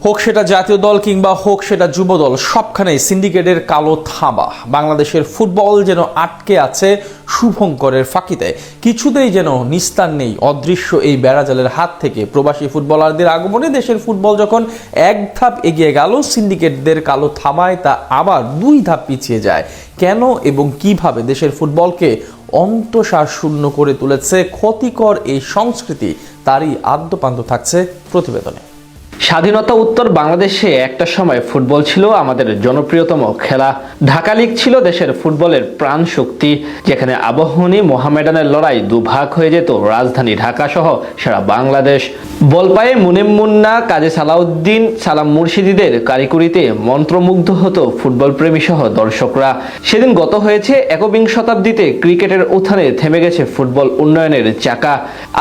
হোক সেটা জাতীয় দল কিংবা হোক সেটা যুব দল, সবখানেই সিন্ডিকেটের কালো থাবা। বাংলাদেশের ফুটবল যেন আটকে আছে শুভঙ্করের ফাঁকিতে, কিছুতেই যেন নিস্তার নেই অদৃশ্য এই বেড়াজালের হাত থেকে। প্রবাসী ফুটবলারদের আগমনে দেশের ফুটবল যখন এক ধাপ এগিয়ে গেল, সিন্ডিকেটদের কালো থাবায় তা আবার দুই ধাপ পিছিয়ে যায়। কেন এবং কিভাবে দেশের ফুটবলকে অন্তঃসার শূন্য করে তুলেছে ক্ষতিকর এই সংস্কৃতি, তারই আদ্যপান্ত থাকছে প্রতিবেদনে। স্বাধীনতা উত্তর বাংলাদেশে একটা সময় ফুটবল ছিল আমাদের জনপ্রিয়তম খেলা। ঢাকা লিগ ছিল দেশের ফুটবলের প্রাণ শক্তি, যেখানে আবাহনী মোহামেডানের লড়াই দুভাগ হয়ে যেত রাজধানী ঢাকা সহ সারা বাংলাদেশ। বল পায়ে মুনিম মুন্না, কাজী সালাউদ্দিন, সালাম মুর্শিদিদের কারিকুরিতে মন্ত্রমুগ্ধ হতো ফুটবল প্রেমী সহ দর্শকরা। সেদিন গত হয়েছে একবিংশ শতাব্দীতে ক্রিকেটের উত্থানে থেমে গেছে ফুটবল উন্নয়নের চাকা।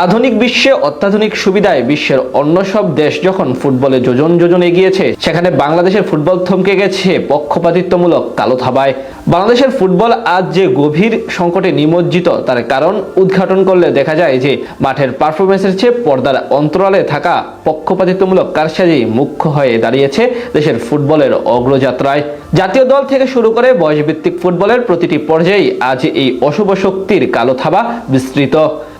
আধুনিক বিশ্বে অত্যাধুনিক সুবিধায় বিশ্বের অন্য সব দেশ যখন ফুটবলে যোজন যোজন এগিয়েছে, সেখানে বাংলাদেশের ফুটবল থমকে গেছে পক্ষপাতিত্বমূলক কালো থাবায়। বাংলাদেশের ফুটবল আজ যে গভীর সংকটে নিমজ্জিত, তার কারণ উদ্ঘাটন করলে দেখা যায় যে মাঠের পারফরমেন্সের চেয়ে পর্দার অন্তরালে থাকা পক্ষপাতিত্বমূলক কারসাজি মুখ্য হয়ে দাঁড়িয়েছে দেশের ফুটবলের অগ্রযাত্রায়। জাতীয় দল থেকে শুরু করে বয়সভিত্তিক ফুটবলের প্রতিটি পর্যায়ে আজ এই অশুভ শক্তির কালো থাবা বিস্তৃত,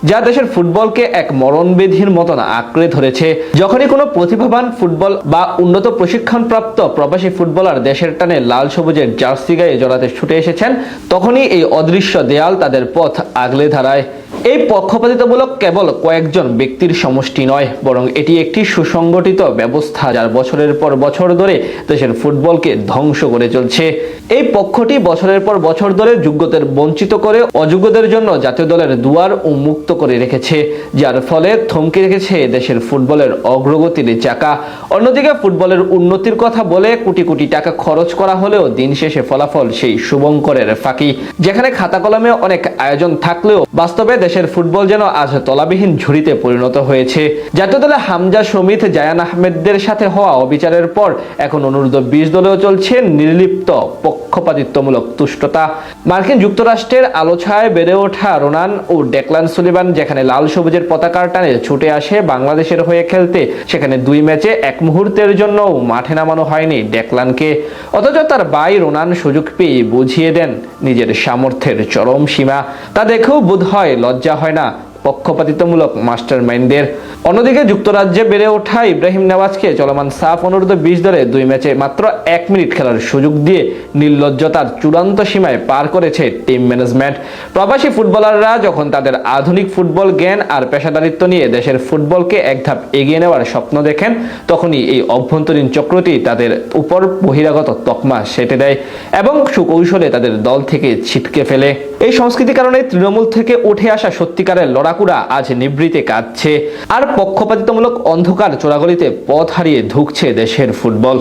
যা দেশের ফুটবলকে এক মরণবেধির মতন আঁকড়ে ধরেছে। যখনই কোনো প্রতিভাবান ফুটবল বা উন্নত প্রশিক্ষণপ্রাপ্ত প্রবাসী ফুটবলার দেশের টানে লাল সবুজের জার্সি গায়ে জড়াতে ছুটে এসেছেন, তখনই এই অদৃশ্য দেয়াল তাদের পথ আগলে ধরায়। এই পক্ষপাতিত্বমূলক কেবল কয়েকজন ব্যক্তির সমষ্টি নয়, বরং এটি একটি সুসংগঠিত ব্যবস্থা, যার বছরের পর বছর ধরে দেশের ফুটবলকে ধ্বংস করে চলছে। এই পক্ষটি বছরের পর বছর ধরে যোগ্যদের বঞ্চিত করে অযোগ্যদের জন্য জাতীয় দলের দুয়ার উন্মুক্ত করে রেখেছে, যার ফলে থমকে রেখেছে দেশের ফুটবলের অগ্রগতির চাকা। অন্যদিকে ফুটবলের উন্নতির কথা বলে কোটি কোটি টাকা খরচ করা হলেও দিন শেষে ফলাফল সেই শুভঙ্করের ফাঁকি, যেখানে খাতা কলমে অনেক আয়োজন থাকলেও বাস্তবে দেশের ফুটবল যেন আজ তলাবিহীন ঝুড়িতে পরিণত হয়েছে। জাতীয় দলে হামজা, সমিত, জায়ান আহমেদদের সাথে হওয়া অবিচারের পর এখন অনূর্ধ্ব-20 দলেও চলছে নির্লিপ্ত পক্ষপাতিত্বমূলক তুষ্টতা। মার্কিন যুক্তরাষ্ট্রের আলোছায় বেড়ে ওঠা রোনান ও ডেকলান সুলিভান যেখানে লাল সবুজের পতাকার টানে ছুটে আসে বাংলাদেশের হয়ে খেলতে, সেখানে 2 ম্যাচে এক মুহূর্তের জন্যও মাঠে নামানো হয়নি ডেকলানকে। অথচ তার ভাই রোনান সুযোগ পেয়ে বুঝিয়ে দেন নিজের সামর্থ্যের চরম সীমা। তা দেখেও বোধ হয় লজ্জা হয় না পক্ষপাতিত্বমূলক মাস্টার মাইন্ডদের। অন্যদিকে যুক্তরাজ্যে বেড়ে ওঠা ইব্রাহিম নেওয়াজকে চলমান সাফ অনূর্ধ্ব-20 দলে 2 ম্যাচে মাত্র 1 মিনিট খেলার সুযোগ দিয়ে নির্লজ্জতার চূড়ান্ত সীমায় পার করেছে টিম ম্যানেজমেন্ট। প্রবাসী ফুটবলাররা যখন তাদের আধুনিক ফুটবল জ্ঞান আর পেশাদারিত্ব নিয়ে দেশের ফুটবলকে এক ধাপ এগিয়ে নেওয়ার স্বপ্ন দেখেন, তখনই এই অভ্যন্তরীণ চক্রটি তাদের উপর বহিরাগত তকমা সেটে দেয় এবং সুকৌশলে তাদের দল থেকে ছিটকে ফেলে। এই সংস্কৃতির কারণে তৃণমূল থেকে উঠে আসা সত্যিকারের লড়াকুড়া আজ নিভৃতে কাঁদছে, আর পক্ষপাতিত্বমূলক অন্ধকার চোরাগলিতে পথ হারিয়ে ঢুকছে দেশের ফুটবল।